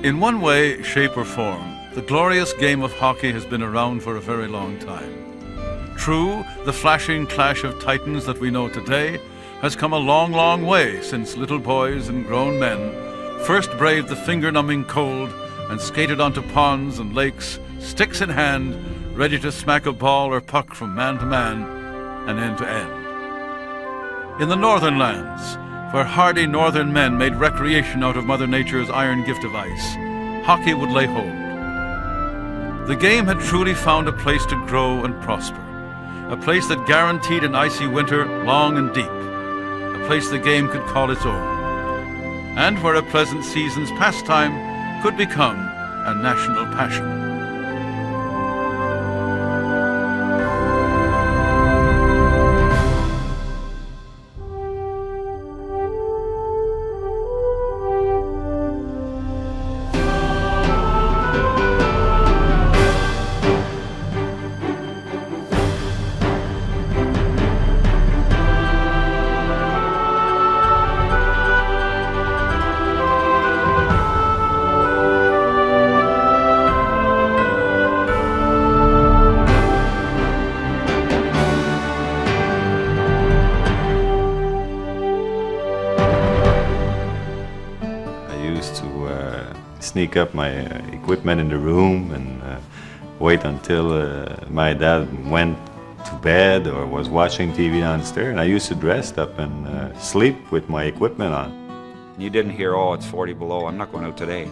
In one way, shape or form, the glorious game of hockey has been around for a very long time. True, the flashing clash of titans that we know today has come a long, long way since little boys and grown men first braved the finger-numbing cold and skated onto ponds and lakes, sticks in hand, ready to smack a ball or puck from man to man and end to end. In the northern lands, where hardy northern men made recreation out of Mother Nature's iron gift of ice, hockey would lay hold. The game had truly found a place to grow and prosper, a place that guaranteed an icy winter long and deep, a place the game could call its own, and where a pleasant season's pastime could become a national passion. Sneak up my equipment in the room and wait until my dad went to bed or was watching TV downstairs, and I used to dress up and sleep with my equipment on. You didn't hear, oh, it's 40 below, I'm not going out today.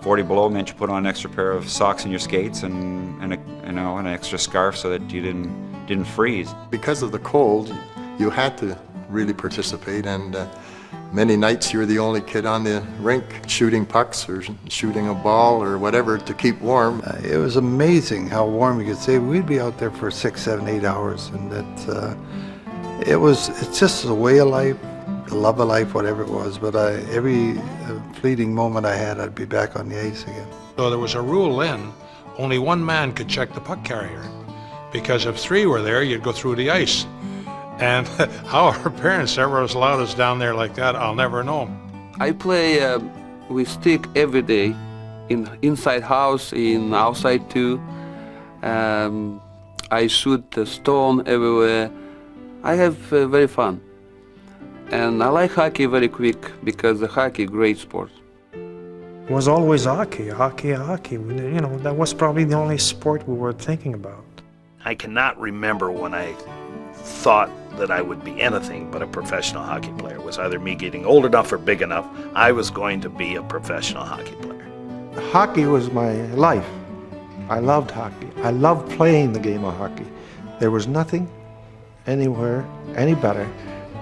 40 below meant you put on an extra pair of socks in your skates and an extra scarf so that you didn't freeze. Because of the cold, you had to really participate, and many nights you were the only kid on the rink shooting pucks or shooting a ball or whatever to keep warm. It was amazing how warm you could stay. We'd be out there for 6, 7, 8 hours, and it's just a way of life, the love of life, whatever it was. But every fleeting moment I had, I'd be back on the ice again. So there was a rule then, only one man could check the puck carrier, because if 3 were there, you'd go through the ice. And how our parents ever allowed us down there like that, I'll never know. I play with stick every day, inside house, outside too. I shoot the stone everywhere. I have very fun. And I like hockey very quick because the hockey great sport. It was always hockey. You know, that was probably the only sport we were thinking about. I cannot remember when I thought that I would be anything but a professional hockey player. It was either me getting old enough or big enough. I was going to be a professional hockey player. Hockey was my life. I loved hockey. I loved playing the game of hockey. There was nothing anywhere any better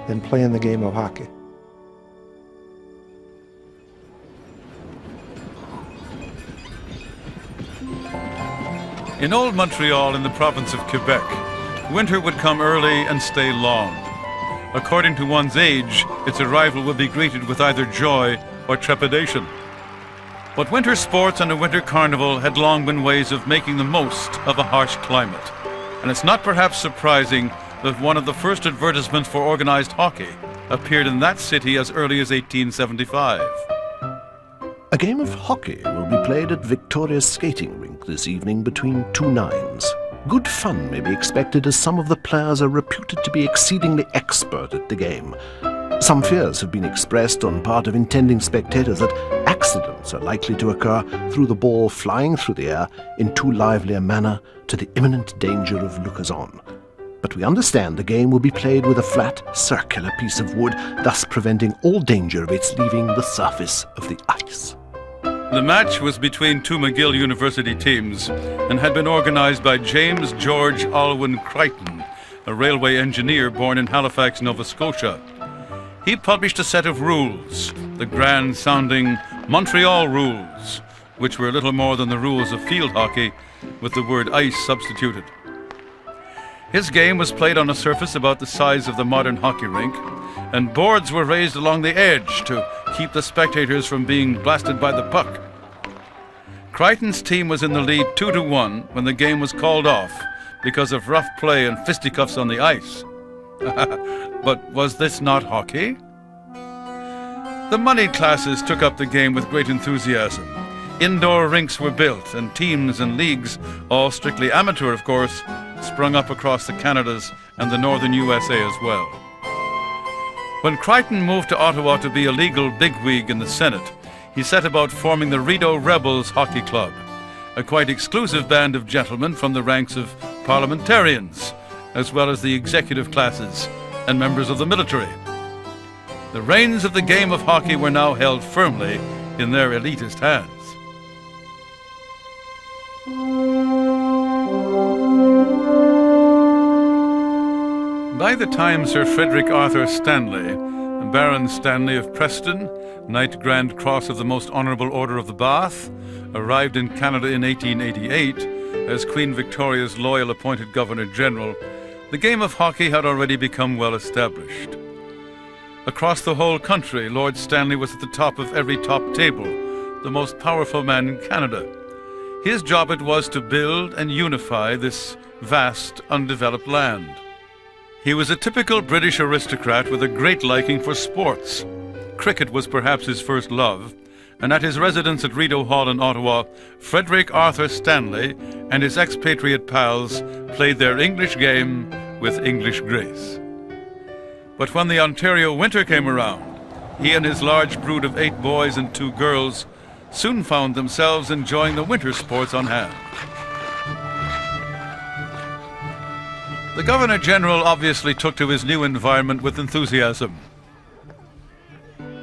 than playing the game of hockey. In old Montreal in the province of Quebec, winter would come early and stay long. According to one's age, its arrival would be greeted with either joy or trepidation. But winter sports and a winter carnival had long been ways of making the most of a harsh climate. And it's not perhaps surprising that one of the first advertisements for organized hockey appeared in that city as early as 1875. A game of hockey will be played at Victoria's skating rink this evening between 2 nines. Good fun may be expected as some of the players are reputed to be exceedingly expert at the game. Some fears have been expressed on part of intending spectators that accidents are likely to occur through the ball flying through the air in too lively a manner to the imminent danger of lookers-on. But we understand the game will be played with a flat, circular piece of wood, thus preventing all danger of its leaving the surface of the ice. The match was between 2 McGill University teams and had been organized by James George Alwyn Crichton, a railway engineer born in Halifax, Nova Scotia. He published a set of rules, the grand-sounding Montreal rules, which were little more than the rules of field hockey, with the word ice substituted. His game was played on a surface about the size of the modern hockey rink, and boards were raised along the edge to keep the spectators from being blasted by the puck. Crichton's team was in the lead 2-1 when the game was called off because of rough play and fisticuffs on the ice. But was this not hockey? The moneyed classes took up the game with great enthusiasm. Indoor rinks were built, and teams and leagues, all strictly amateur of course, sprung up across the Canadas and the northern USA as well. When Crichton moved to Ottawa to be a legal bigwig in the Senate, he set about forming the Rideau Rebels Hockey Club, a quite exclusive band of gentlemen from the ranks of parliamentarians, as well as the executive classes and members of the military. The reins of the game of hockey were now held firmly in their elitist hands. By the time Sir Frederick Arthur Stanley, Baron Stanley of Preston, Knight Grand Cross of the Most Honourable Order of the Bath, arrived in Canada in 1888 as Queen Victoria's loyal appointed Governor-General, the game of hockey had already become well established. Across the whole country, Lord Stanley was at the top of every top table, the most powerful man in Canada. His job it was to build and unify this vast, undeveloped land. He was a typical British aristocrat with a great liking for sports. Cricket was perhaps his first love, and at his residence at Rideau Hall in Ottawa, Frederick Arthur Stanley and his expatriate pals played their English game with English grace. But when the Ontario winter came around, he and his large brood of 8 boys and 2 girls soon found themselves enjoying the winter sports on hand. The Governor-General obviously took to his new environment with enthusiasm.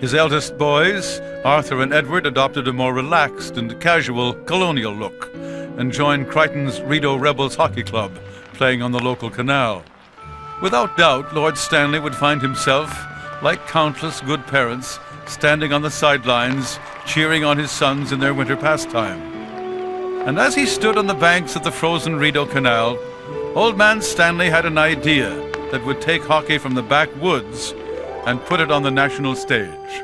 His eldest boys, Arthur and Edward, adopted a more relaxed and casual colonial look and joined Crichton's Rideau Rebels Hockey Club, playing on the local canal. Without doubt, Lord Stanley would find himself, like countless good parents, standing on the sidelines, cheering on his sons in their winter pastime. And as he stood on the banks of the frozen Rideau Canal, Old Man Stanley had an idea that would take hockey from the backwoods and put it on the national stage.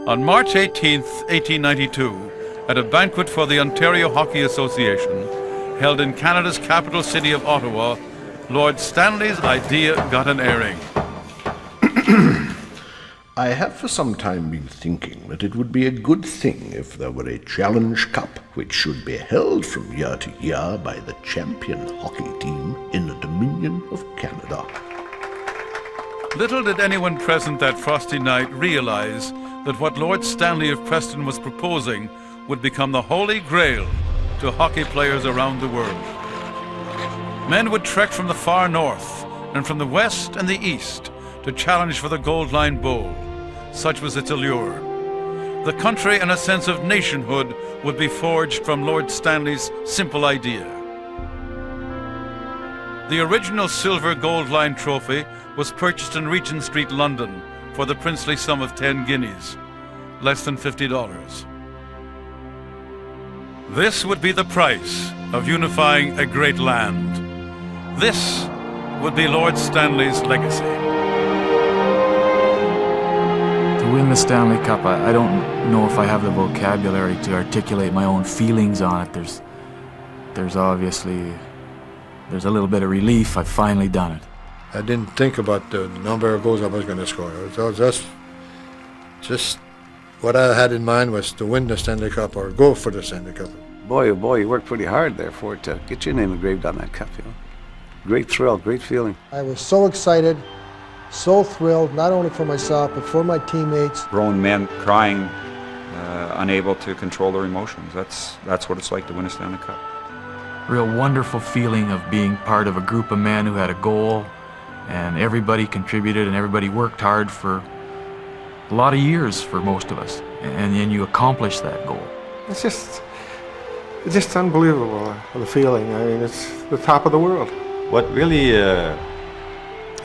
On March 18, 1892, at a banquet for the Ontario Hockey Association, held in Canada's capital city of Ottawa, Lord Stanley's idea got an airing. I have for some time been thinking that it would be a good thing if there were a Challenge Cup which should be held from year to year by the champion hockey team in the Dominion of Canada. Little did anyone present that frosty night realize that what Lord Stanley of Preston was proposing would become the holy grail to hockey players around the world. Men would trek from the far north and from the west and the east to challenge for the Gold Line Bowl. Such was its allure. The country and a sense of nationhood would be forged from Lord Stanley's simple idea. The original silver Gold Line trophy was purchased in Regent Street, London, for the princely sum of 10 guineas, less than $50. This would be the price of unifying a great land. This would be Lord Stanley's legacy. To win the Stanley Cup, I don't know if I have the vocabulary to articulate my own feelings on it. There's obviously a little bit of relief. I've finally done it. I didn't think about the number of goals I was going to score. It was just what I had in mind was to win the Stanley Cup or go for the Stanley Cup. Boy, oh boy, you worked pretty hard there for it to get your name engraved on that cup, you know. Great thrill, great feeling. I was so excited, so thrilled, not only for myself, but for my teammates. Grown men crying, unable to control their emotions. That's what it's like to win a Stanley Cup. Real wonderful feeling of being part of a group of men who had a goal, and everybody contributed and everybody worked hard for a lot of years for most of us, and then you accomplish that goal. It's just unbelievable, the feeling. I mean, it's the top of the world. What really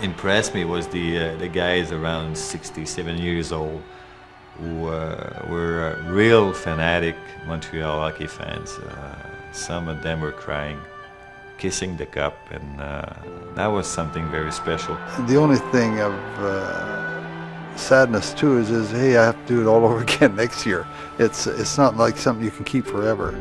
impressed me was the guys around 67 years old who were real fanatic Montreal hockey fans. Some of them were crying, kissing the cup, and that was something very special. The only thing of sadness too is hey, I have to do it all over again next year. It's not like something you can keep forever.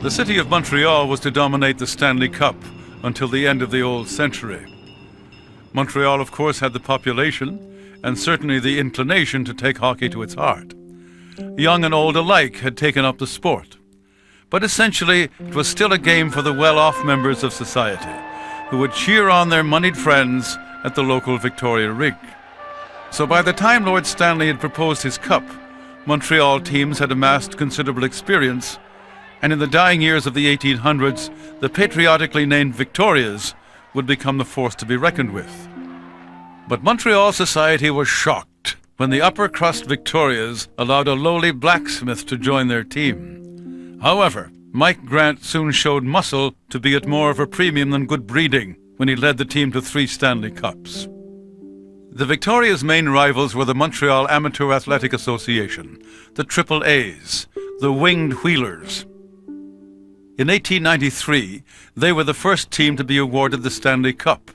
The city of Montreal was to dominate the Stanley Cup until the end of the old century. Montreal, of course, had the population and certainly the inclination to take hockey to its heart. Young and old alike had taken up the sport. But essentially, it was still a game for the well-off members of society, who would cheer on their moneyed friends at the local Victoria rink. So by the time Lord Stanley had proposed his cup, Montreal teams had amassed considerable experience, and in the dying years of the 1800s, the patriotically named Victorias would become the force to be reckoned with. But Montreal society was shocked when the upper crust Victorias allowed a lowly blacksmith to join their team. However, Mike Grant soon showed muscle to be at more of a premium than good breeding when he led the team to 3 Stanley Cups. The Victorias' main rivals were the Montreal Amateur Athletic Association, the Triple A's, the Winged Wheelers. In 1893, they were the first team to be awarded the Stanley Cup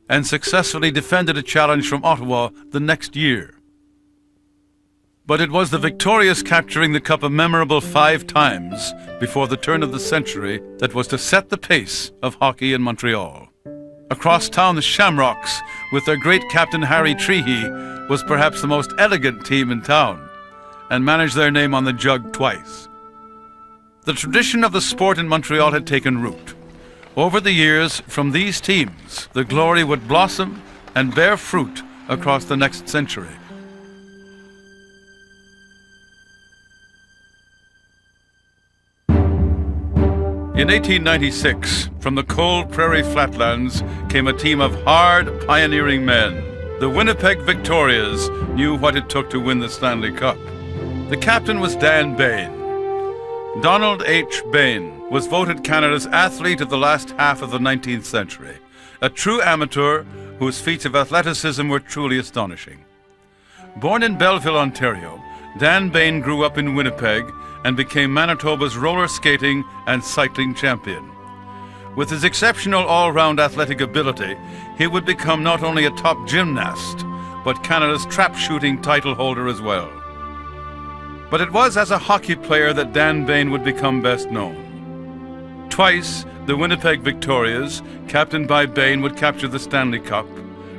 and successfully defended a challenge from Ottawa the next year. But it was the Victorias capturing the cup a memorable 5 times before the turn of the century that was to set the pace of hockey in Montreal. Across town, the Shamrocks, with their great captain Harry Trehe, was perhaps the most elegant team in town and managed their name on the jug twice. The tradition of the sport in Montreal had taken root. Over the years, from these teams, the glory would blossom and bear fruit across the next century. In 1896, from the cold prairie flatlands came a team of hard, pioneering men. The Winnipeg Victorias knew what it took to win the Stanley Cup. The captain was Dan Bain. Donald H. Bain was voted Canada's athlete of the last half of the 19th century, a true amateur whose feats of athleticism were truly astonishing. Born in Belleville, Ontario, Dan Bain grew up in Winnipeg and became Manitoba's roller skating and cycling champion. With his exceptional all-round athletic ability, he would become not only a top gymnast, but Canada's trap shooting title holder as well. But it was as a hockey player that Dan Bain would become best known. Twice, the Winnipeg Victorias, captained by Bain, would capture the Stanley Cup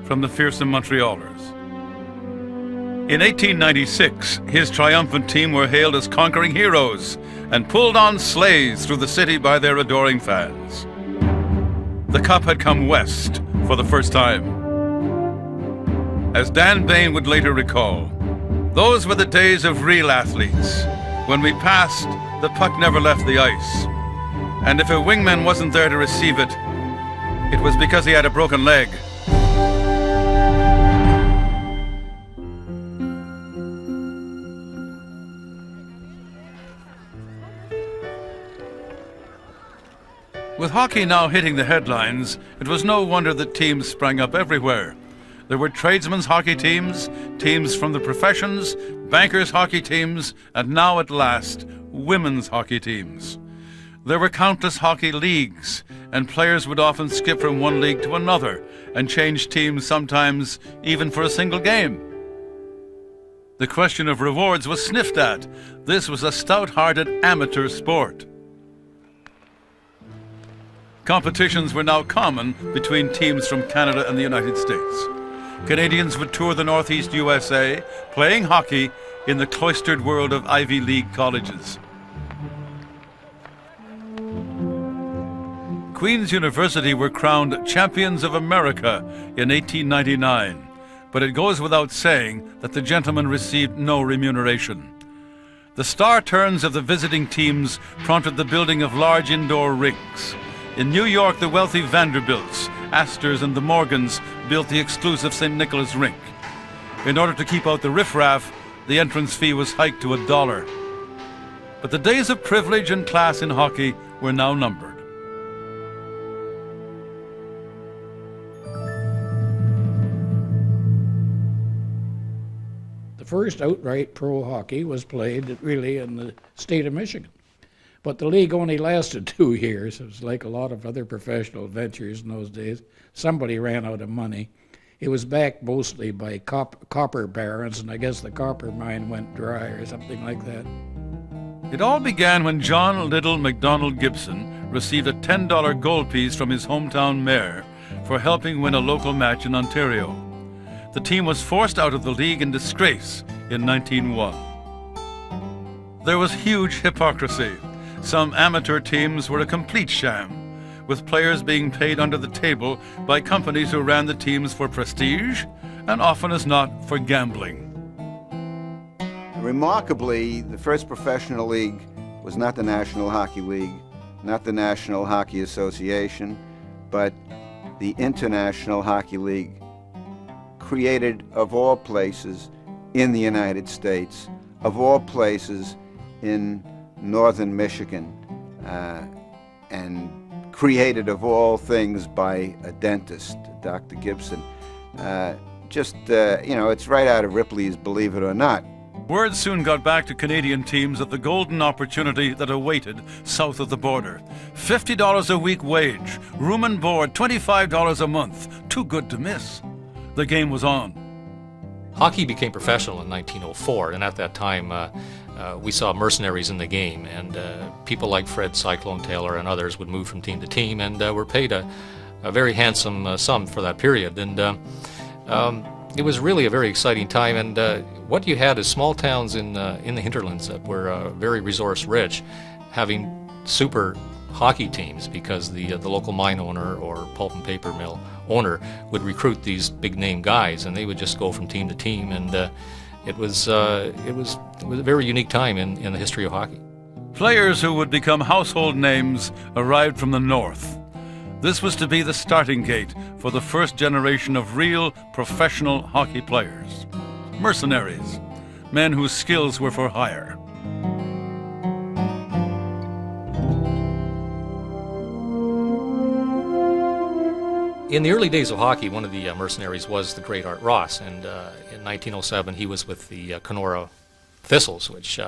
from the fearsome Montrealers. In 1896, his triumphant team were hailed as conquering heroes and pulled on sleighs through the city by their adoring fans. The cup had come west for the first time. As Dan Bain would later recall, those were the days of real athletes. When we passed, the puck never left the ice. And if a wingman wasn't there to receive it, it was because he had a broken leg. With hockey now hitting the headlines, it was no wonder that teams sprang up everywhere. There were tradesmen's hockey teams, teams from the professions, bankers' hockey teams, and now at last, women's hockey teams. There were countless hockey leagues, and players would often skip from one league to another and change teams sometimes even for a single game. The question of rewards was sniffed at. This was a stout-hearted amateur sport. Competitions were now common between teams from Canada and the United States. Canadians would tour the Northeast USA, playing hockey in the cloistered world of Ivy League colleges. Queen's University were crowned Champions of America in 1899, but it goes without saying that the gentlemen received no remuneration. The star turns of the visiting teams prompted the building of large indoor rinks. In New York, the wealthy Vanderbilts, Astors, and the Morgans built the exclusive St. Nicholas rink. In order to keep out the riffraff, the entrance fee was hiked to $1. But the days of privilege and class in hockey were now numbered. The first outright pro hockey was played really in the state of Michigan. But the league only lasted 2 years. It was like a lot of other professional ventures in those days. Somebody ran out of money. It was backed mostly by copper barons, and I guess the copper mine went dry or something like that. It all began when John Little MacDonald Gibson received a $10 gold piece from his hometown mayor for helping win a local match in Ontario. The team was forced out of the league in disgrace in 1901. There was huge hypocrisy. Some amateur teams were a complete sham, with players being paid under the table by companies who ran the teams for prestige and often as not for gambling. Remarkably, the first professional league was not the National Hockey League, not the National Hockey Association, but the International Hockey League, created of all places in the United States, of all places in northern Michigan, and created of all things by a dentist, Dr. Gibson. It's right out of Ripley's Believe It or Not. Word soon got back to Canadian teams of the golden opportunity that awaited south of the border. $50 a week wage, room and board, $25 a month. Too good to miss. The game was on. Hockey became professional in 1904, and at that time we saw mercenaries in the game, and people like Fred Cyclone Taylor and others would move from team to team and were paid a very handsome sum for that period. And it was really a very exciting time, and what you had is small towns in the hinterlands that were very resource-rich, having super hockey teams, because the local mine owner or pulp and paper mill owner would recruit these big-name guys, and they would just go from team to team, and it was a very unique time in the history of hockey. Players who would become household names arrived from the north. This was to be the starting gate for the first generation of real professional hockey players. Mercenaries, men whose skills were for hire. In the early days of hockey, one of the mercenaries was the great Art Ross, and in 1907 he was with the Kenora Thistles, which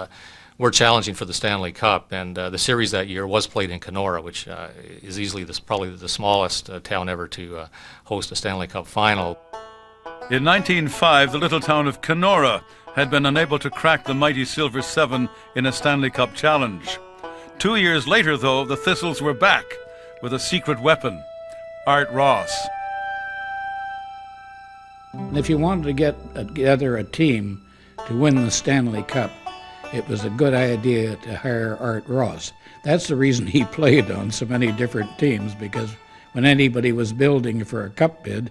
were challenging for the Stanley Cup, and the series that year was played in Kenora, which is easily probably the smallest town ever to host a Stanley Cup final. In 1905, the little town of Kenora had been unable to crack the mighty Silver Seven in a Stanley Cup challenge. 2 years later, though, the Thistles were back with a secret weapon, Art Ross. And if you wanted to get together a team to win the Stanley Cup, it was a good idea to hire Art Ross. That's the reason he played on so many different teams, because when anybody was building for a cup bid,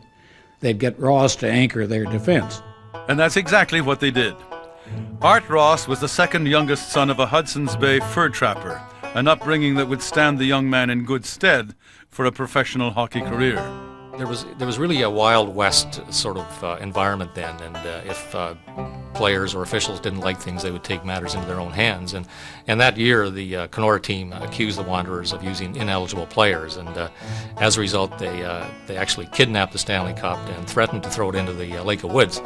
they'd get Ross to anchor their defense. And that's exactly what they did. Art Ross was the second youngest son of a Hudson's Bay fur trapper, an upbringing that would stand the young man in good stead for a professional hockey career. There was really a Wild West sort of environment then, and if players or officials didn't like things, they would take matters into their own hands. And that year, the Kenora team accused the Wanderers of using ineligible players, and as a result, they actually kidnapped the Stanley Cup and threatened to throw it into the Lake of Woods,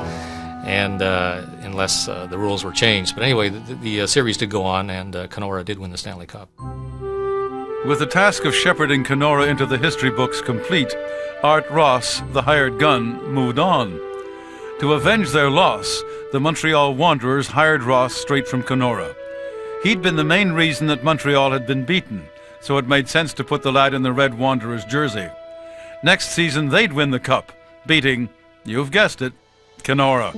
and unless the rules were changed. But anyway, the series did go on, and Kenora did win the Stanley Cup. With the task of shepherding Kenora into the history books complete, Art Ross, the hired gun, moved on. To avenge their loss, the Montreal Wanderers hired Ross straight from Kenora. He'd been the main reason that Montreal had been beaten, so it made sense to put the lad in the Red Wanderers jersey. Next season, they'd win the cup, beating, you've guessed it, Kenora.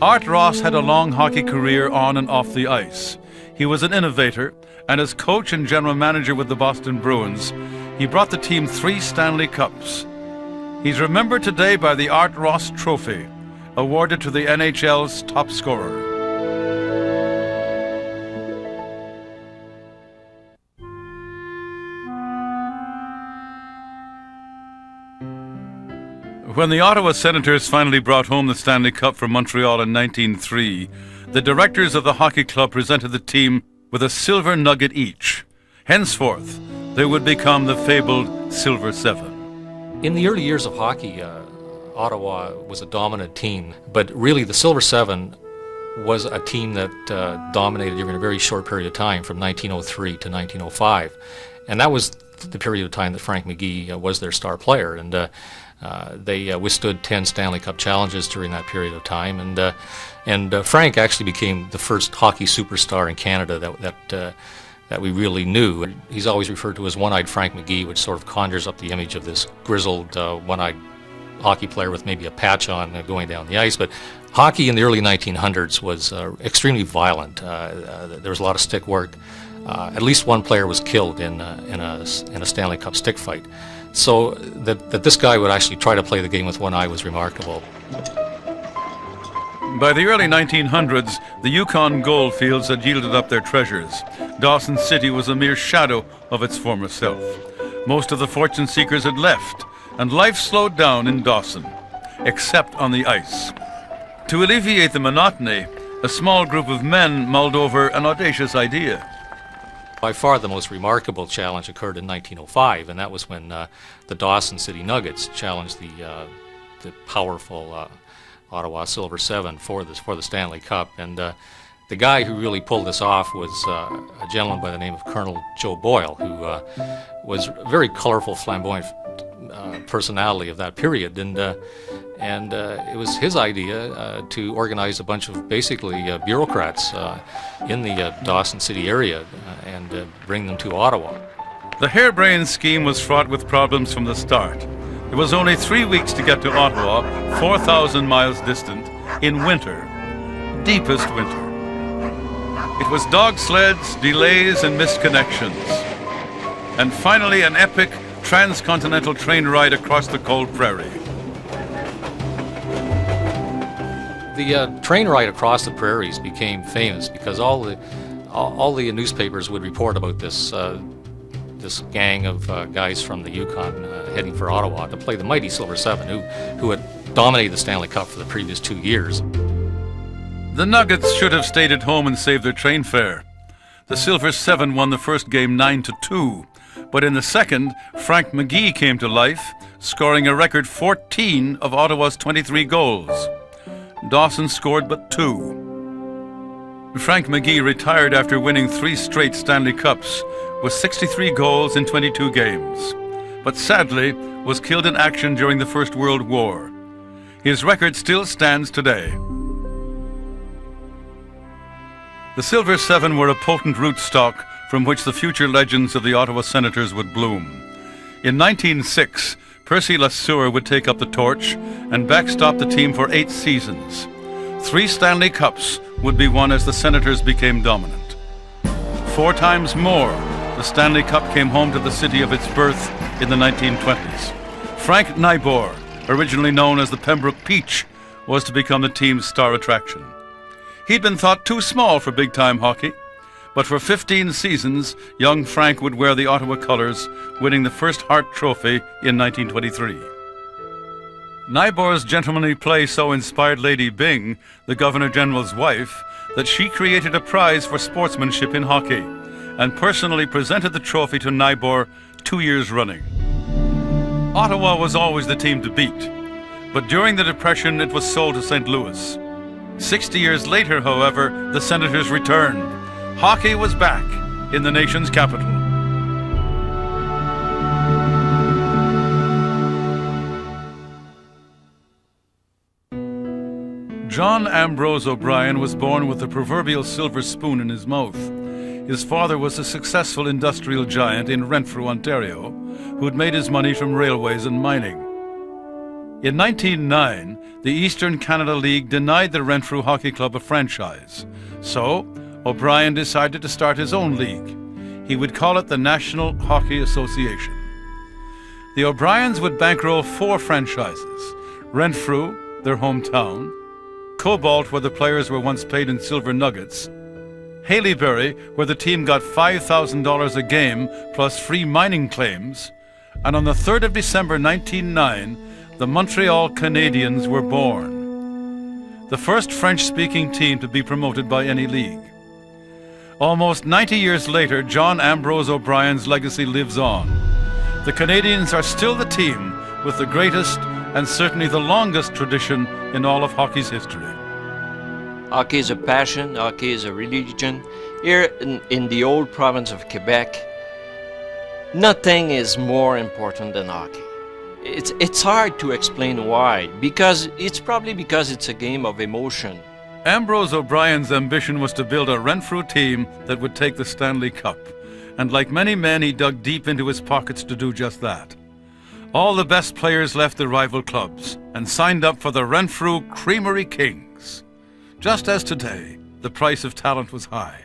Art Ross had a long hockey career on and off the ice. He was an innovator, and as coach and general manager with the Boston Bruins, he brought the team 3 Stanley Cups. He's remembered today by the Art Ross Trophy, awarded to the NHL's top scorer. When the Ottawa Senators finally brought home the Stanley Cup for Montreal in 1903, the directors of the hockey club presented the team with a silver nugget each. Henceforth, they would become the fabled Silver Seven. In the early years of hockey, Ottawa was a dominant team, but really the Silver Seven was a team that dominated during a very short period of time, from 1903 to 1905. And that was the period of time that Frank McGee was their star player, and they withstood 10 Stanley Cup challenges during that period of time, and Frank actually became the first hockey superstar in Canada that we really knew. He's always referred to as One-Eyed Frank McGee, which sort of conjures up the image of this grizzled, one-eyed hockey player with maybe a patch on going down the ice. But hockey in the early 1900s was extremely violent. There was a lot of stick work. At least one player was killed in a Stanley Cup stick fight. So that this guy would actually try to play the game with one eye was remarkable. By the early 1900s, the Yukon gold fields had yielded up their treasures. Dawson City was a mere shadow of its former self. Most of the fortune seekers had left, and life slowed down in Dawson, except on the ice. To alleviate the monotony, a small group of men mulled over an audacious idea. By far the most remarkable challenge occurred in 1905, and that was when the Dawson City Nuggets challenged the powerful Ottawa Silver Seven for the Stanley Cup. And the guy who really pulled this off was a gentleman by the name of Colonel Joe Boyle, who was a very colorful, flamboyant personality of that period, and it was his idea to organize a bunch of basically bureaucrats in the Dawson City area and bring them to Ottawa. The harebrained scheme was fraught with problems from the start. There was only 3 weeks to get to Ottawa, 4,000 miles distant, in winter, deepest winter. It was dog sleds, delays, and missed connections. And finally, an epic transcontinental train ride across the cold prairie. The train ride across the prairies became famous because all the newspapers would report about this gang of guys from the Yukon heading for Ottawa to play the mighty Silver Seven, who had dominated the Stanley Cup for the previous 2 years. The Nuggets should have stayed at home and saved their train fare. The Silver Seven won the first game 9-2, but in the second, Frank McGee came to life, scoring a record 14 of Ottawa's 23 goals. Dawson scored but 2. Frank McGee retired after winning 3 straight Stanley Cups with 63 goals in 22 games, but sadly was killed in action during the First World War. His record still stands today. The Silver Seven were a potent rootstock from which the future legends of the Ottawa Senators would bloom. In 1906, Percy Lasseur would take up the torch and backstop the team for 8 seasons. 3 Stanley Cups would be won as the Senators became dominant. 4 times more, the Stanley Cup came home to the city of its birth in the 1920s. Frank Nybor, originally known as the Pembroke Peach, was to become the team's star attraction. He'd been thought too small for big-time hockey, but for 15 seasons, young Frank would wear the Ottawa colors, winning the first Hart Trophy in 1923. Nybor's gentlemanly play so inspired Lady Byng, the Governor-General's wife, that she created a prize for sportsmanship in hockey and personally presented the trophy to Nybor 2 years running. Ottawa was always the team to beat, but during the Depression it was sold to St. Louis. 60 years later, however, the Senators returned. Hockey was back in the nation's capital. John Ambrose O'Brien was born with the proverbial silver spoon in his mouth. His father was a successful industrial giant in Renfrew, Ontario, who had made his money from railways and mining. In 1909, the Eastern Canada League denied the Renfrew Hockey Club a franchise, so O'Brien decided to start his own league. He would call it the National Hockey Association. The O'Briens would bankroll 4 franchises: Renfrew, their hometown; Cobalt, where the players were once paid in silver nuggets; Haileybury, where the team got $5,000 a game plus free mining claims; and on the 3rd of December 1909, the Montreal Canadiens were born, the first French-speaking team to be promoted by any league. Almost 90 years later, John Ambrose O'Brien's legacy lives on. The Canadiens are still the team with the greatest and certainly the longest tradition in all of hockey's history. Hockey is a passion, hockey is a religion. Here in the old province of Quebec, Nothing is more important than hockey. It's hard to explain why, because it's a game of emotion. Ambrose O'Brien's ambition was to build a Renfrew team that would take the Stanley Cup, and like many men, he dug deep into his pockets to do just that. All the best players left the rival clubs and signed up for the Renfrew Creamery Kings. Just as today, the price of talent was high.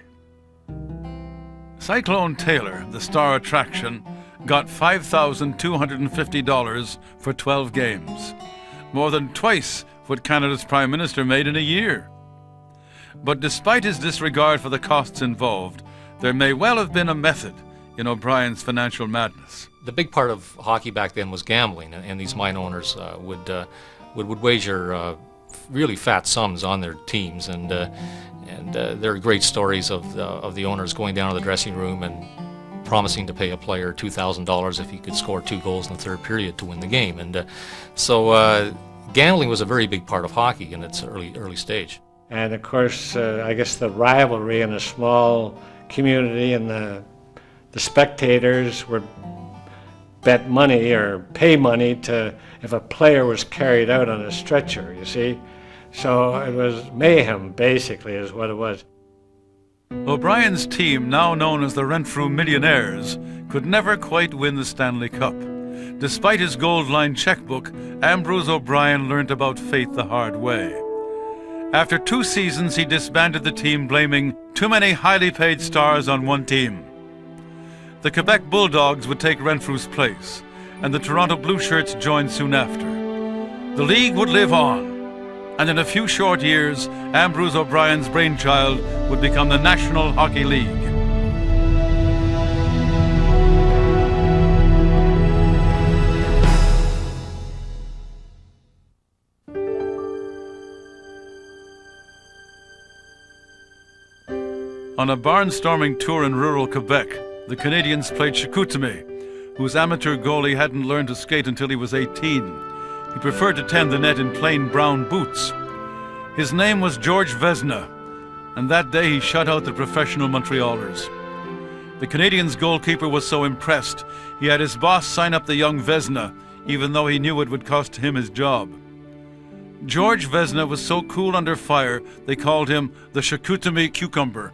Cyclone Taylor, the star attraction, got $5,250 for 12 games, more than twice what Canada's Prime Minister made in a year. But despite his disregard for the costs involved, there may well have been a method in O'Brien's financial madness. The big part of hockey back then was gambling, and these mine owners would wager really fat sums on their teams, and there are great stories of the owners going down to the dressing room and promising to pay a player $2,000 if he could score 2 goals in the third period to win the game. And so gambling was a very big part of hockey in its early stage. And of course, I guess the rivalry in a small community, and the spectators would bet money or pay money to if a player was carried out on a stretcher, you see. So it was mayhem, basically, is what it was. O'Brien's team, now known as the Renfrew Millionaires, could never quite win the Stanley Cup. Despite his gold-lined checkbook, Ambrose O'Brien learnt about fate the hard way. After 2 seasons, he disbanded the team, blaming too many highly paid stars on one team. The Quebec Bulldogs would take Renfrew's place, and the Toronto Blue Shirts joined soon after. The league would live on, and in a few short years, Ambrose O'Brien's brainchild would become the National Hockey League. On a barnstorming tour in rural Quebec, the Canadians played Chicoutimi, whose amateur goalie hadn't learned to skate until he was 18. He preferred to tend the net in plain brown boots. His name was George Vezina, and that day he shut out the professional Montrealers. The Canadians' goalkeeper was so impressed, he had his boss sign up the young Vezina, even though he knew it would cost him his job. George Vezina was so cool under fire, they called him the Chicoutimi Cucumber.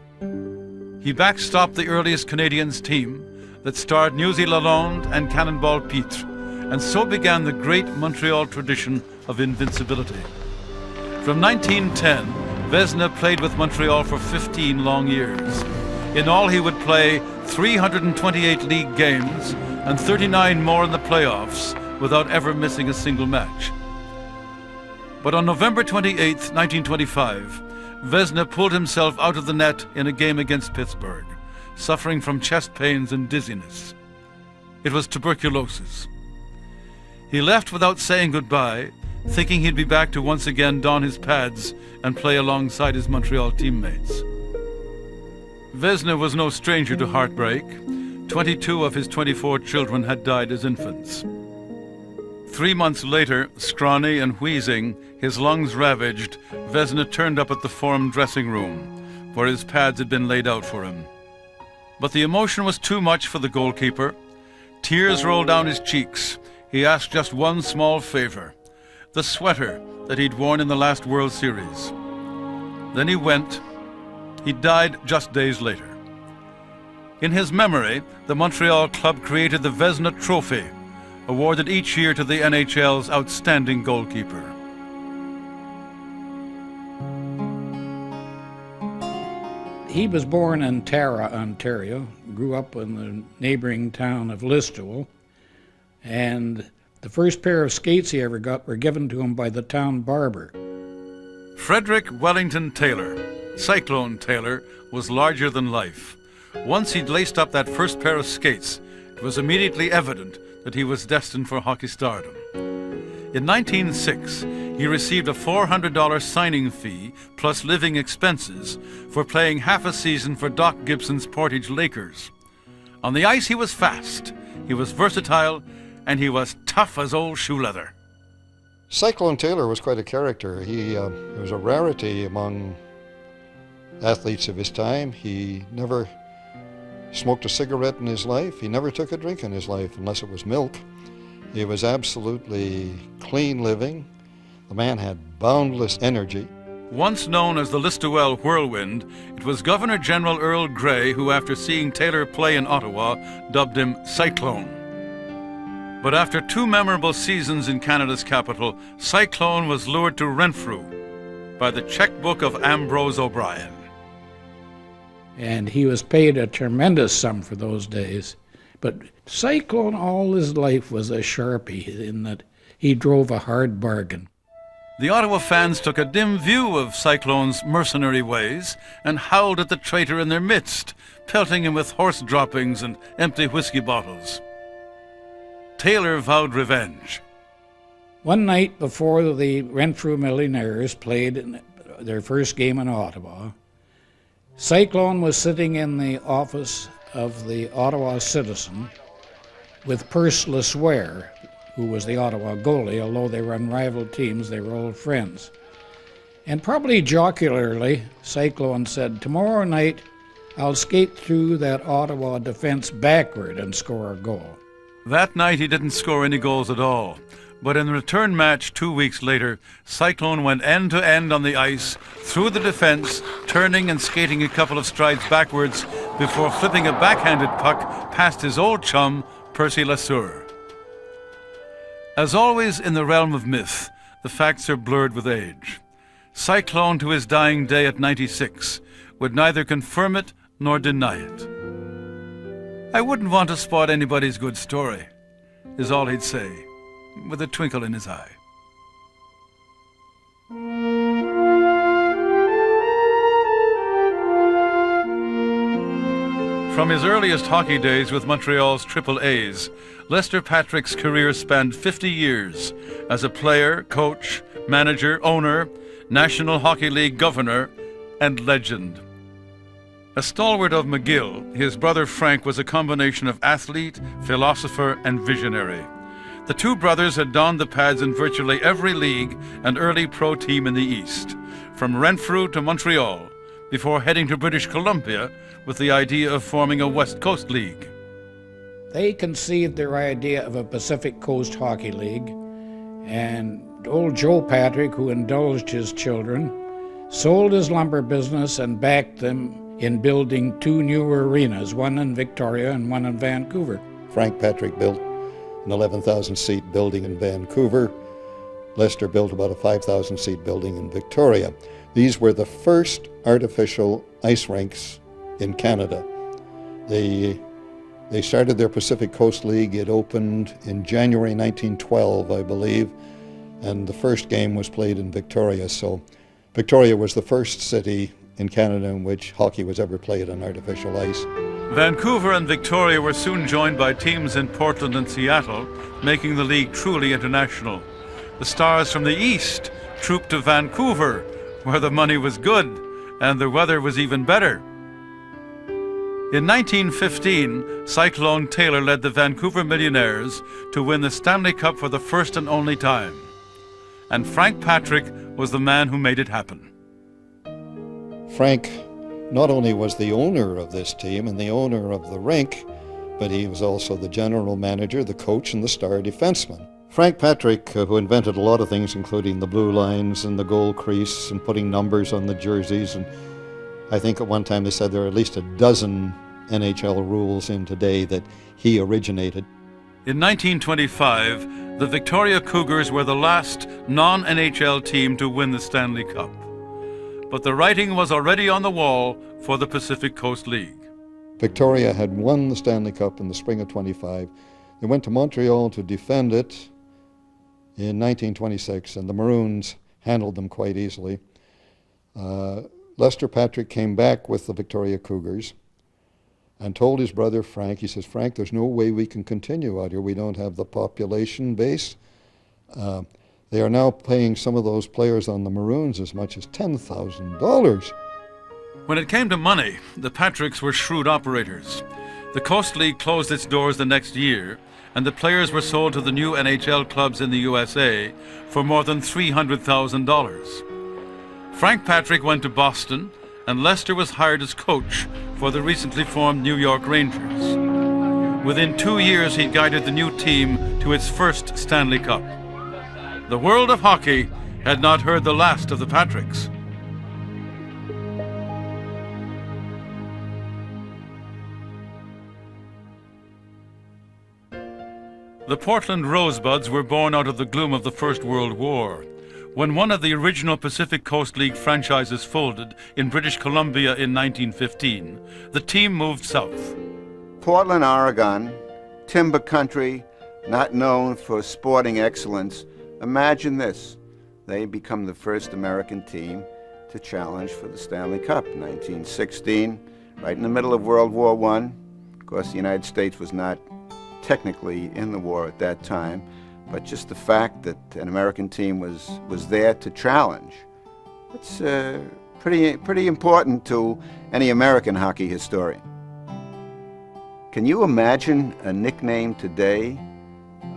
He backstopped the earliest Canadians team that starred Newsy Lalonde and Cannonball Pitre, and so began the great Montreal tradition of invincibility. From 1910, Vezina played with Montreal for 15 long years. In all, he would play 328 league games and 39 more in the playoffs without ever missing a single match. But on November 28, 1925, Vezina pulled himself out of the net in a game against Pittsburgh, suffering from chest pains and dizziness. It was tuberculosis. He left without saying goodbye, thinking he'd be back to once again don his pads and play alongside his Montreal teammates. Vezina was no stranger to heartbreak. 22 of his 24 children had died as infants. 3 months later, scrawny and wheezing, his lungs ravaged, Vezina turned up at the Forum dressing room, where his pads had been laid out for him. But the emotion was too much for the goalkeeper. Tears rolled down his cheeks. He asked just one small favor: the sweater that he'd worn in the last World Series. Then he went. He died just days later. In his memory, the Montreal club created the Vezina Trophy, awarded each year to the NHL's outstanding goalkeeper. He was born in Tara, Ontario, grew up in the neighboring town of Listowel, and the first pair of skates he ever got were given to him by the town barber. Frederick Wellington Taylor, Cyclone Taylor, was larger than life. Once he'd laced up that first pair of skates, it was immediately evident that he was destined for hockey stardom. In 1906, he received a $400 signing fee plus living expenses for playing half a season for Doc Gibson's Portage Lakers. On the ice, he was fast, he was versatile, and he was tough as old shoe leather. Cyclone Taylor was quite a character. He was a rarity among athletes of his time. He never smoked a cigarette in his life. He never took a drink in his life unless it was milk. He was absolutely clean living. The man had boundless energy. Once known as the Listowel Whirlwind, it was Governor General Earl Grey who, after seeing Taylor play in Ottawa, dubbed him Cyclone. But after 2 memorable seasons in Canada's capital, Cyclone was lured to Renfrew by the checkbook of Ambrose O'Brien. And he was paid a tremendous sum for those days. But Cyclone all his life was a Sharpie in that he drove a hard bargain. The Ottawa fans took a dim view of Cyclone's mercenary ways and howled at the traitor in their midst, pelting him with horse droppings and empty whiskey bottles. Taylor vowed revenge. One night before the Renfrew Millionaires played in their first game in Ottawa, Cyclone was sitting in the office of the Ottawa Citizen with Perce LeSueur, who was the Ottawa goalie. Although they were on rival teams, they were old friends. And probably jocularly, Cyclone said, "Tomorrow night I'll skate through that Ottawa defense backward and score a goal." That night he didn't score any goals at all. But in the return match 2 weeks later, Cyclone went end to end on the ice, through the defense, turning and skating a couple of strides backwards before flipping a backhanded puck past his old chum, Perce LeSueur. As always in the realm of myth, the facts are blurred with age. Cyclone, to his dying day at 96, would neither confirm it nor deny it. "I wouldn't want to spoil anybody's good story," is all he'd say, with a twinkle in his eye. From his earliest hockey days with Montreal's Triple A's, Lester Patrick's career spanned 50 years as a player, coach, manager, owner, National Hockey League governor, and legend. A stalwart of McGill, his brother Frank was a combination of athlete, philosopher, and visionary. The two brothers had donned the pads in virtually every league and early pro team in the East, from Renfrew to Montreal, before heading to British Columbia with the idea of forming a West Coast League. They conceived their idea of a Pacific Coast Hockey League, and old Joe Patrick, who indulged his children, sold his lumber business and backed them in building 2 new arenas, one in Victoria and one in Vancouver. Frank Patrick built an 11,000-seat building in Vancouver. Lester built about a 5,000-seat building in Victoria. These were the first artificial ice rinks in Canada. They started their Pacific Coast League. It opened in January 1912, I believe, and the first game was played in Victoria. So Victoria was the first city in Canada in which hockey was ever played on artificial ice. Vancouver and Victoria were soon joined by teams in Portland and Seattle, making the league truly international. The stars from the East trooped to Vancouver, where the money was good and the weather was even better. In 1915, Cyclone Taylor led the Vancouver Millionaires to win the Stanley Cup for the first and only time. And Frank Patrick was the man who made it happen. Frank not only was the owner of this team and the owner of the rink, but he was also the general manager, the coach, and the star defenseman. Frank Patrick, who invented a lot of things, including the blue lines and the goal crease and putting numbers on the jerseys, and I think at one time they said there are at least a dozen NHL rules in today that he originated. In 1925, the Victoria Cougars were the last non-NHL team to win the Stanley Cup. But the writing was already on the wall for the Pacific Coast League. Victoria had won the Stanley Cup in the spring of '25. They went to Montreal to defend it in 1926, and the Maroons handled them quite easily. Lester Patrick came back with the Victoria Cougars and told his brother Frank, he says, "Frank, there's no way we can continue out here. We don't have the population base. They are now paying some of those players on the Maroons as much as $10,000. When it came to money, the Patricks were shrewd operators. The Coast League closed its doors the next year, and the players were sold to the new NHL clubs in the USA for more than $300,000. Frank Patrick went to Boston and Lester was hired as coach for the recently formed New York Rangers. Within 2 years, he guided the new team to its first Stanley Cup. The world of hockey had not heard the last of the Patricks. The Portland Rosebuds were born out of the gloom of the First World War. When one of the original Pacific Coast League franchises folded in British Columbia in 1915, the team moved south. Portland, Oregon, timber country, not known for sporting excellence. Imagine this. They become the first American team to challenge for the Stanley Cup. 1916, right in the middle of World War I. Of course, the United States was not technically in the war at that time, but just the fact that an American team was there to challenge. It's pretty important to any American hockey historian. Can you imagine a nickname today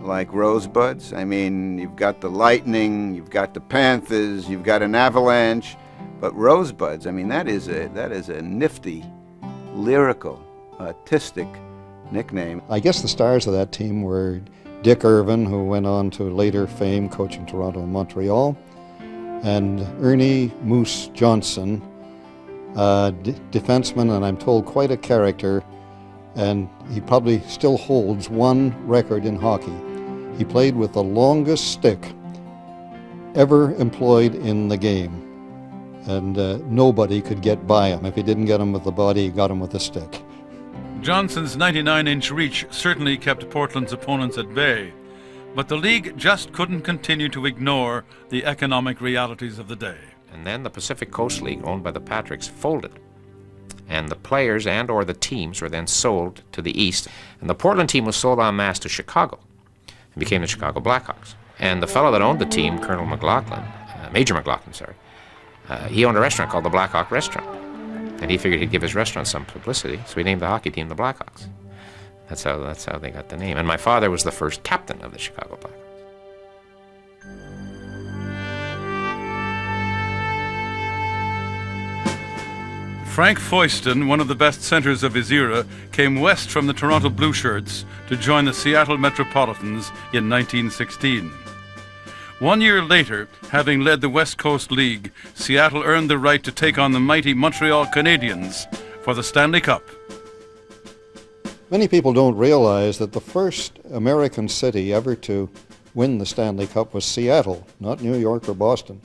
like Rosebuds? I mean, you've got the Lightning, you've got the Panthers, you've got an Avalanche, but Rosebuds, I mean, that is a nifty, lyrical, artistic nickname. I guess the stars of that team were Dick Irvin, who went on to later fame coaching Toronto and Montreal, and Ernie Moose Johnson, defenseman, and I'm told quite a character, and he probably still holds one record in hockey. He played with the longest stick ever employed in the game, and nobody could get by him. If he didn't get him with the body, he got him with the stick. Johnson's 99-inch reach certainly kept Portland's opponents at bay, but the league just couldn't continue to ignore the economic realities of the day. And then the Pacific Coast League, owned by the Patricks, folded. And the players and or the teams were then sold to the East. And the Portland team was sold en masse to Chicago and became the Chicago Blackhawks. And the fellow that owned the team, Colonel McLaughlin, Major McLaughlin, he owned a restaurant called the Blackhawk Restaurant. And he figured he'd give his restaurant some publicity, so he named the hockey team the Blackhawks. That's how they got the name. And my father was the first captain of the Chicago Blackhawks. Frank Foyston, one of the best centers of his era, came west from the Toronto Blue Shirts to join the Seattle Metropolitans in 1916. 1 year later, having led the West Coast League, Seattle earned the right to take on the mighty Montreal Canadiens for the Stanley Cup. Many people don't realize that the first American city ever to win the Stanley Cup was Seattle, not New York or Boston.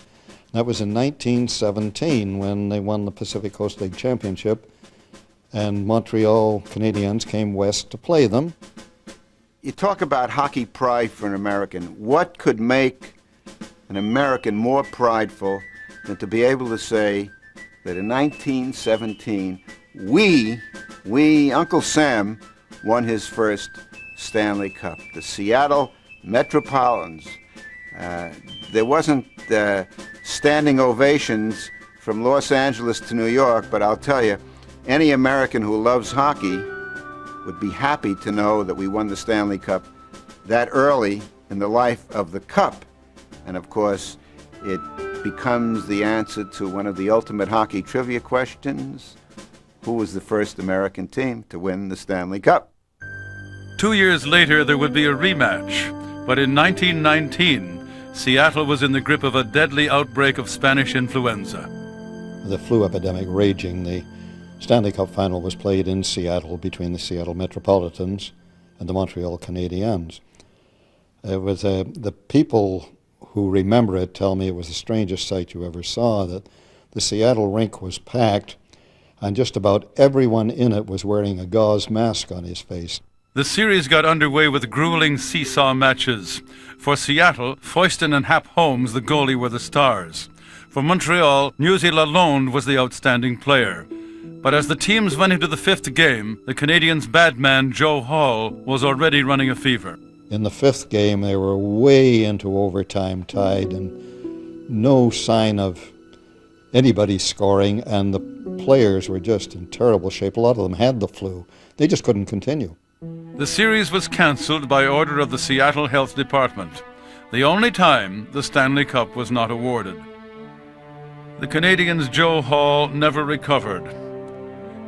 That was in 1917 when they won the Pacific Coast League Championship, and Montreal Canadiens came west to play them. You talk about hockey pride for an American. What could make an American more prideful than to be able to say that in 1917, Uncle Sam, won his first Stanley Cup. The Seattle Metropolitans. There wasn't standing ovations from Los Angeles to New York, but I'll tell you, any American who loves hockey would be happy to know that we won the Stanley Cup that early in the life of the Cup. And of course, it becomes the answer to one of the ultimate hockey trivia questions. Who was the first American team to win the Stanley Cup? 2 years later, there would be a rematch, but in 1919, Seattle was in the grip of a deadly outbreak of Spanish influenza. The flu epidemic raging, the Stanley Cup final was played in Seattle between the Seattle Metropolitans and the Montreal Canadiens. It was the people who remember it tell me it was the strangest sight you ever saw, that the Seattle rink was packed and just about everyone in it was wearing a gauze mask on his face. The series got underway with grueling seesaw matches. For Seattle, Foyston and Hap Holmes, the goalie, were the stars. For Montreal, Newsy Lalonde was the outstanding player. But as the teams went into the fifth game, the Canadiens' bad man, Joe Hall, was already running a fever. In the fifth game, they were way into overtime tied and no sign of anybody scoring, and the players were just in terrible shape. A lot of them had the flu. They just couldn't continue. The series was cancelled by order of the Seattle Health Department, the only time the Stanley Cup was not awarded. The Canadian's Joe Hall never recovered.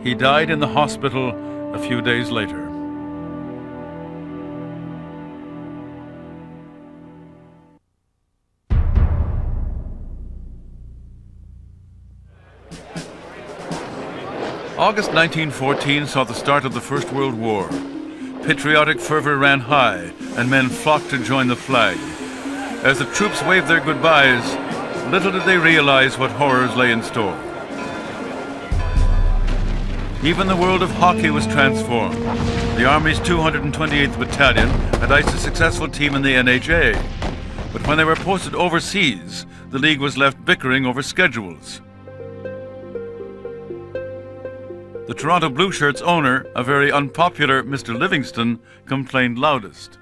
He died in the hospital a few days later. August 1914 saw the start of the First World War. Patriotic fervor ran high, and men flocked to join the flag. As the troops waved their goodbyes, little did they realize what horrors lay in store. Even the world of hockey was transformed. The Army's 228th Battalion had iced a successful team in the NHA. But when they were posted overseas, the league was left bickering over schedules. The Toronto Blue Shirts owner, a very unpopular Mr. Livingston, complained loudest.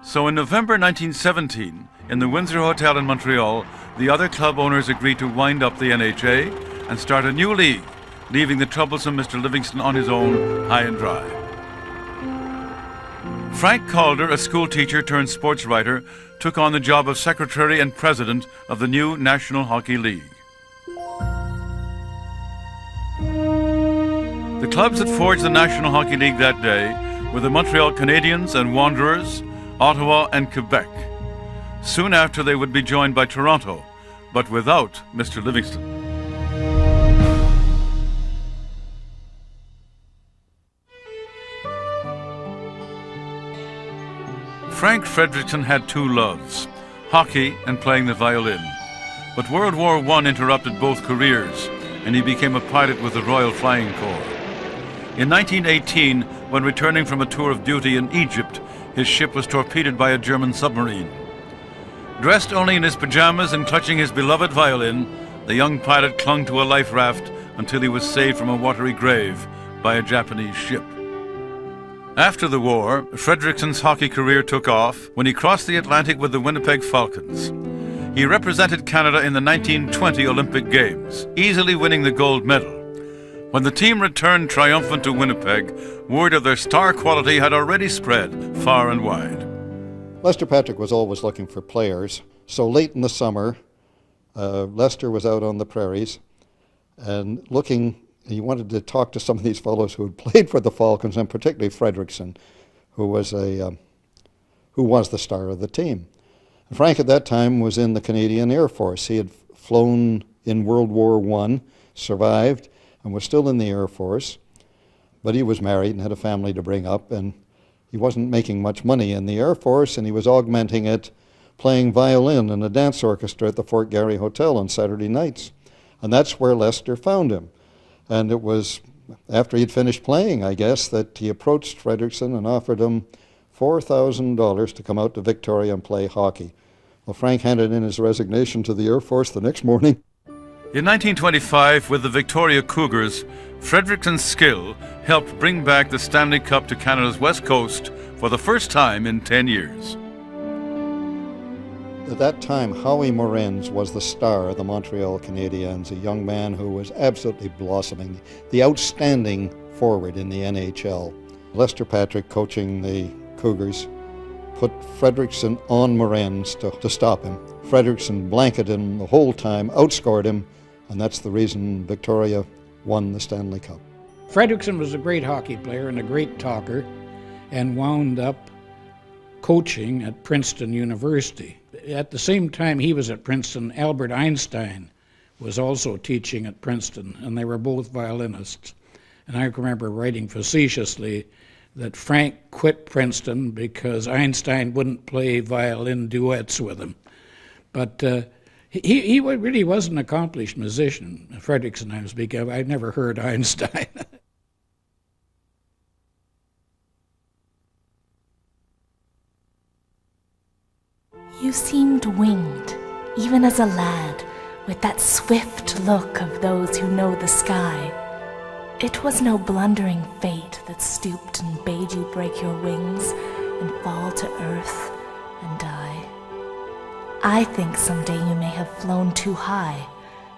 So in November 1917, in the Windsor Hotel in Montreal, the other club owners agreed to wind up the NHA and start a new league, leaving the troublesome Mr. Livingston on his own, high and dry. Frank Calder, a school teacher turned sports writer, took on the job of secretary and president of the new National Hockey League. The clubs that forged the National Hockey League that day were the Montreal Canadiens and Wanderers, Ottawa and Quebec. Soon after they would be joined by Toronto, but without Mr. Livingston. Frank Frederickson had two loves, hockey and playing the violin. But World War I interrupted both careers, and he became a pilot with the Royal Flying Corps. In 1918, when returning from a tour of duty in Egypt, his ship was torpedoed by a German submarine. Dressed only in his pajamas and clutching his beloved violin, the young pilot clung to a life raft until he was saved from a watery grave by a Japanese ship. After the war, Frederickson's hockey career took off when he crossed the Atlantic with the Winnipeg Falcons. He represented Canada in the 1920 Olympic Games, easily winning the gold medal. When the team returned triumphant to Winnipeg, word of their star quality had already spread far and wide. Lester Patrick was always looking for players, so late in the summer, Lester was out on the prairies and he wanted to talk to some of these fellows who had played for the Falcons, and particularly Frederickson, who was the star of the team. And Frank at that time was in the Canadian Air Force. He had flown in World War I, survived, and was still in the Air Force, but he was married and had a family to bring up, and he wasn't making much money in the Air Force, and he was augmenting it playing violin in a dance orchestra at the Fort Garry Hotel on Saturday nights. And that's where Lester found him. And it was after he'd finished playing, I guess, that he approached Frederickson and offered him $4,000 to come out to Victoria and play hockey. Well, Frank handed in his resignation to the Air Force the next morning. In 1925, with the Victoria Cougars, Frederickson's skill helped bring back the Stanley Cup to Canada's West Coast for the first time in 10 years. At that time, Howie Morenz was the star of the Montreal Canadiens, a young man who was absolutely blossoming, the outstanding forward in the NHL. Lester Patrick, coaching the Cougars, put Frederickson on Morenz to stop him. Frederickson blanketed him the whole time, outscored him, and that's the reason Victoria won the Stanley Cup. Frederickson was a great hockey player and a great talker, and wound up coaching at Princeton University. At the same time he was at Princeton, Albert Einstein was also teaching at Princeton, and they were both violinists. And I remember writing facetiously that Frank quit Princeton because Einstein wouldn't play violin duets with him. But he really was an accomplished musician. Frederickson, I was speaking of. I'd never heard Einstein. You seemed winged, even as a lad, with that swift look of those who know the sky. It was no blundering fate that stooped and bade you break your wings and fall to earth and die. I think someday you may have flown too high,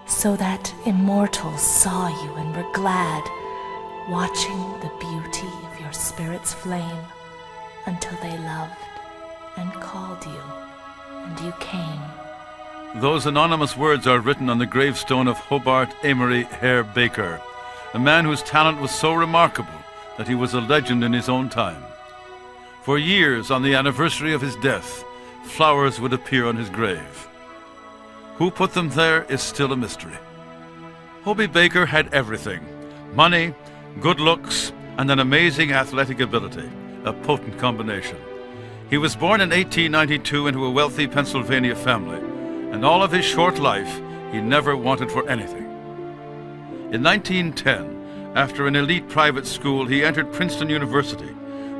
so that immortals saw you and were glad, watching the beauty of your spirit's flame, until they loved and called you, and you came, Those anonymous words are written on the gravestone of Hobart Amory Hare Baker, a man whose talent was so remarkable that he was a legend in his own time. For years, on the anniversary of his death, flowers would appear on his grave. Who put them there is still a mystery. Hobie Baker had everything: money, good looks, and an amazing athletic ability, a potent combination. He was born in 1892 into a wealthy Pennsylvania family, and all of his short life, he never wanted for anything. In 1910, after an elite private school, he entered Princeton University,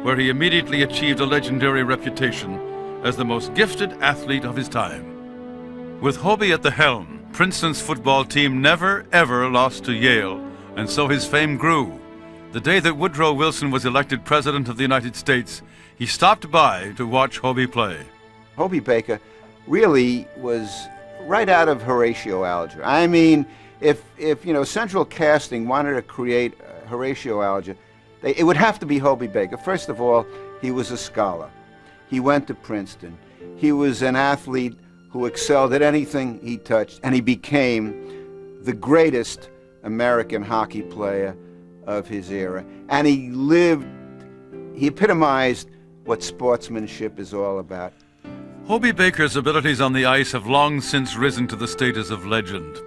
where he immediately achieved a legendary reputation as the most gifted athlete of his time. With Hobie at the helm, Princeton's football team never, ever lost to Yale, and so his fame grew. The day that Woodrow Wilson was elected President of the United States, he stopped by to watch Hobie play. Hobie Baker really was right out of Horatio algebra. I mean, if Central Casting wanted to create Horatio algebra, it would have to be Hobie Baker. First of all, he was a scholar. He went to Princeton. He was an athlete who excelled at anything he touched, and he became the greatest American hockey player of his era. And he epitomized what sportsmanship is all about. Hobie Baker's abilities on the ice have long since risen to the status of legend.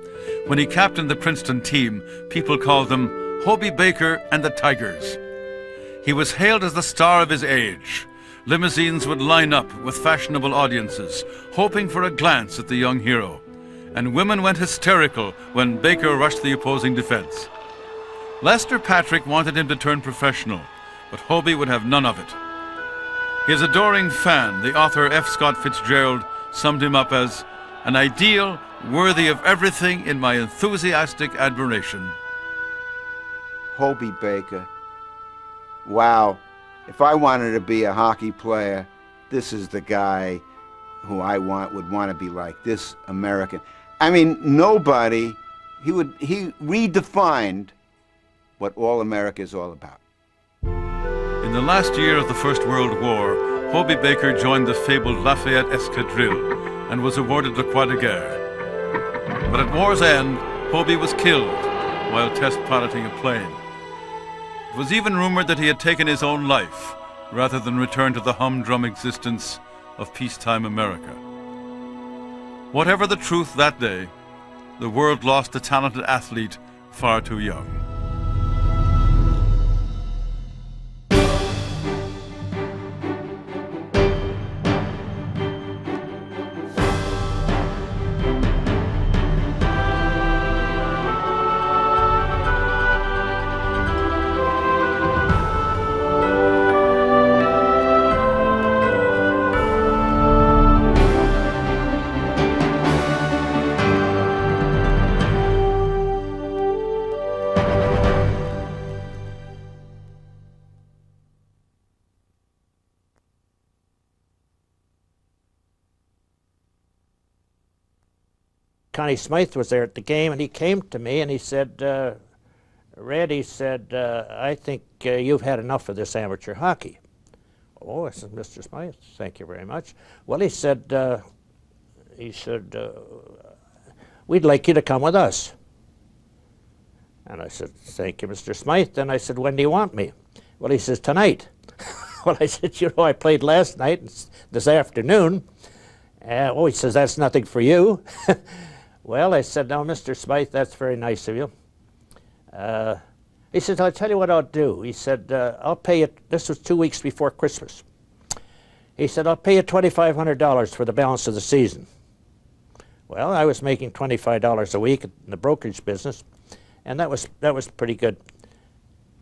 When he captained the Princeton team, people called them Hobie Baker and the Tigers. He was hailed as the star of his age. Limousines would line up with fashionable audiences, hoping for a glance at the young hero. And women went hysterical when Baker rushed the opposing defense. Lester Patrick wanted him to turn professional, but Hobie would have none of it. His adoring fan, the author F. Scott Fitzgerald, summed him up as an ideal worthy of everything in my enthusiastic admiration. Hobie Baker. Wow. If I wanted to be a hockey player, this is the guy who I would want to be like, this American. I mean, nobody, he redefined what all America is all about. In the last year of the First World War, Hobie Baker joined the fabled Lafayette Escadrille and was awarded the Croix de Guerre. But at war's end, Hobie was killed while test piloting a plane. It was even rumored that he had taken his own life rather than return to the humdrum existence of peacetime America. Whatever the truth that day, the world lost a talented athlete far too young. Connie Smythe was there at the game, and he came to me and he said, Red, he said, I think you've had enough of this amateur hockey. Oh, I said, Mr. Smythe, thank you very much. Well, he said, we'd like you to come with us. And I said, thank you, Mr. Smythe. Then I said, when do you want me? Well, he says, tonight. Well, I said, I played last night and this afternoon. Oh, he says, that's nothing for you. Well, I said, no, Mr. Smythe, that's very nice of you. He said, I'll tell you what I'll do. He said, I'll pay you, this was 2 weeks before Christmas. He said, I'll pay you $2,500 for the balance of the season. Well, I was making $25 a week in the brokerage business, and that was pretty good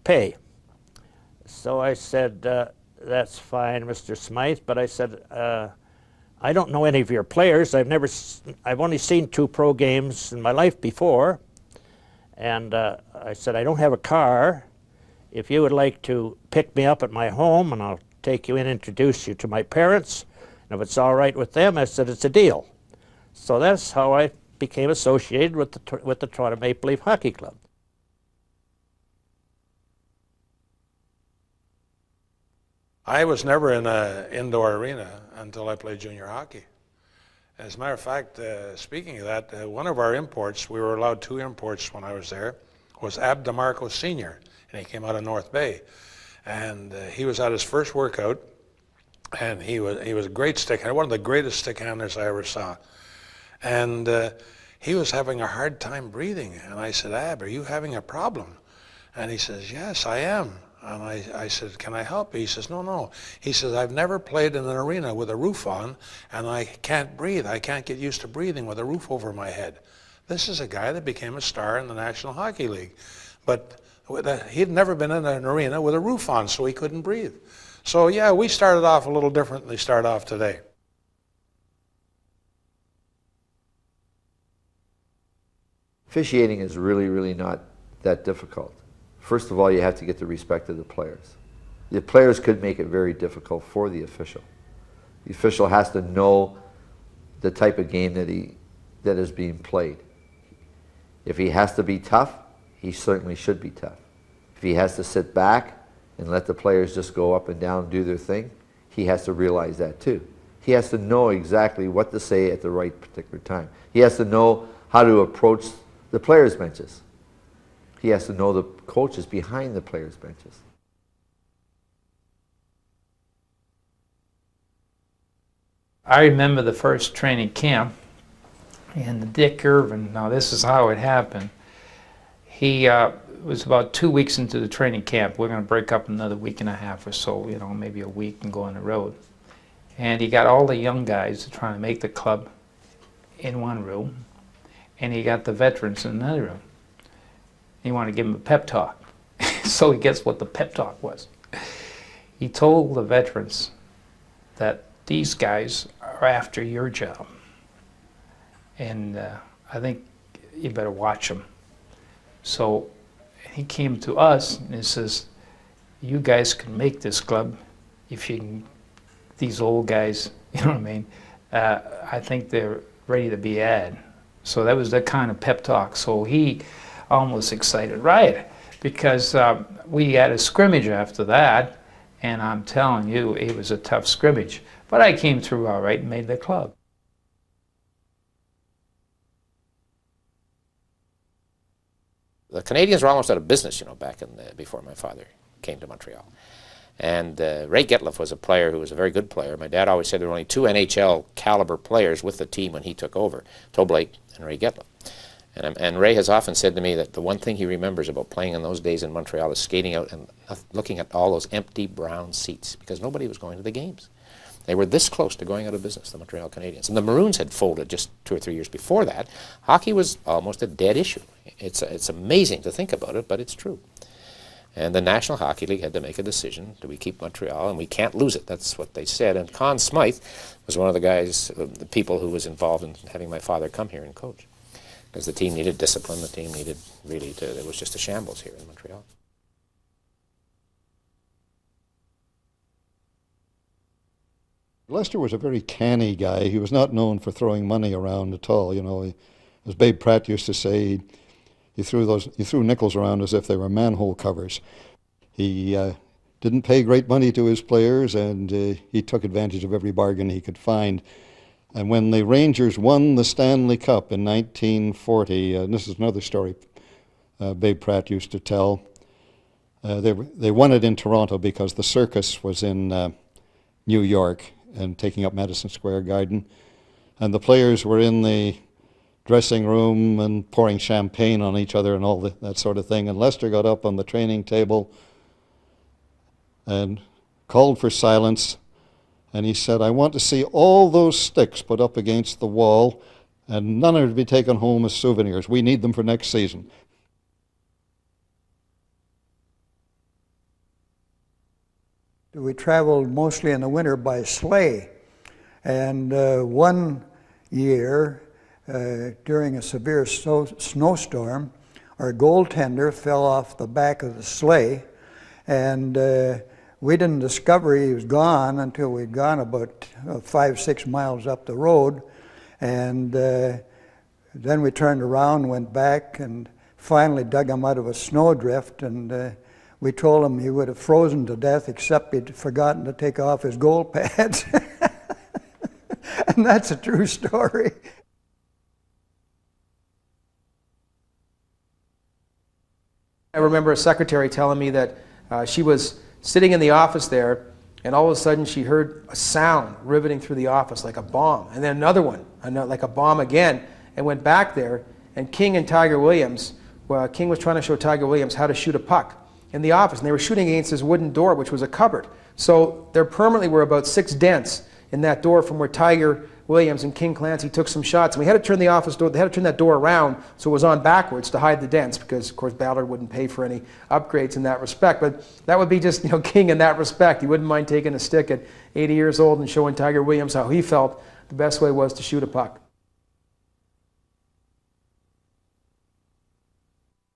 pay. So I said, that's fine, Mr. Smythe, but I said, I don't know any of your players. I've only seen 2 pro games in my life before. And I said, I don't have a car. If you would like to pick me up at my home, and I'll take you in and introduce you to my parents, and if it's all right with them, I said, it's a deal. So that's how I became associated with the Toronto Maple Leaf Hockey Club. I was never in an indoor arena until I played junior hockey. As a matter of fact, speaking of that, one of our imports, we were allowed 2 imports when I was there, was Ab DeMarco Sr., and he came out of North Bay. And he was at his first workout, and he was a great stick-hander, one of the greatest stick-handers I ever saw. And he was having a hard time breathing. And I said, Ab, are you having a problem? And he says, yes, I am. And I said, can I help you? He says, no, no. He says, I've never played in an arena with a roof on, and I can't breathe. I can't get used to breathing with a roof over my head. This is a guy that became a star in the National Hockey League. But he'd never been in an arena with a roof on, so he couldn't breathe. So, yeah, we started off a little different than they start off today. Officiating is really, really not that difficult. First of all, you have to get the respect of the players. The players could make it very difficult for the official. The official has to know the type of game that is being played. If he has to be tough, he certainly should be tough. If he has to sit back and let the players just go up and down and do their thing, he has to realize that too. He has to know exactly what to say at the right particular time. He has to know how to approach the players' benches. He has to know the coaches behind the players' benches. I remember the first training camp, and Dick Irvin, now this is how it happened. He was about 2 weeks into the training camp. We're going to break up another week and a half or so, you know, maybe a week and go on the road. And he got all the young guys trying to make the club in one room, and he got the veterans in another room. He wanted to give him a pep talk. So he guessed what the pep talk was. He told the veterans that these guys are after your job, and I think you better watch them. So he came to us and he says, you guys can make this club if you can, these old guys, you know what I mean, I think they're ready to be ad. So that was that kind of pep talk. So he almost excited riot, because we had a scrimmage after that, and I'm telling you, it was a tough scrimmage. But I came through all right and made the club. The Canadians were almost out of business, you know, back in before my father came to Montreal. And Ray Getliff was a player who was a very good player. My dad always said there were only 2 NHL caliber players with the team when he took over, Toblake and Ray Getliff. And Ray has often said to me that the one thing he remembers about playing in those days in Montreal is skating out and looking at all those empty brown seats, because nobody was going to the games. They were this close to going out of business, the Montreal Canadiens. And the Maroons had folded just 2 or 3 years before that. Hockey was almost a dead issue. It's amazing to think about it, but it's true. And the National Hockey League had to make a decision. Do we keep Montreal? And we can't lose it. That's what they said. And Conn Smythe was one of the guys, the people who was involved in having my father come here and coach. Because the team needed discipline. The team needed really to, it was just a shambles here in Montreal. Lester was a very canny guy. He was not known for throwing money around at all. You know, as Babe Pratt used to say, he threw nickels around as if they were manhole covers. He didn't pay great money to his players, and he took advantage of every bargain he could find. And when the Rangers won the Stanley Cup in 1940, and this is another story Babe Pratt used to tell, they won it in Toronto because the circus was in New York and taking up Madison Square Garden. And the players were in the dressing room and pouring champagne on each other and all that sort of thing. And Lester got up on the training table and called for silence. And he said, I want to see all those sticks put up against the wall, and none are to be taken home as souvenirs. We need them for next season. We traveled mostly in the winter by sleigh. And one year, during a severe snowstorm, our goaltender fell off the back of the sleigh, and we didn't discover he was gone until we'd gone about 5-6 miles up the road. And then we turned around, went back, and finally dug him out of a snowdrift. And we told him he would have frozen to death except he'd forgotten to take off his goal pads. And that's a true story. I remember a secretary telling me that she was sitting in the office there, and all of a sudden she heard a sound riveting through the office like a bomb, and then another one, like a bomb again, and went back there, and King and Tiger Williams, King was trying to show Tiger Williams how to shoot a puck in the office, and they were shooting against this wooden door, which was a cupboard. So there permanently were about 6 dents in that door from where Tiger Williams and King Clancy took some shots. And we had to turn the office door, they had to turn that door around so it was on backwards to hide the dents, because of course Ballard wouldn't pay for any upgrades in that respect. But that would be just, you know, King in that respect. He wouldn't mind taking a stick at 80 years old and showing Tiger Williams how he felt the best way was to shoot a puck.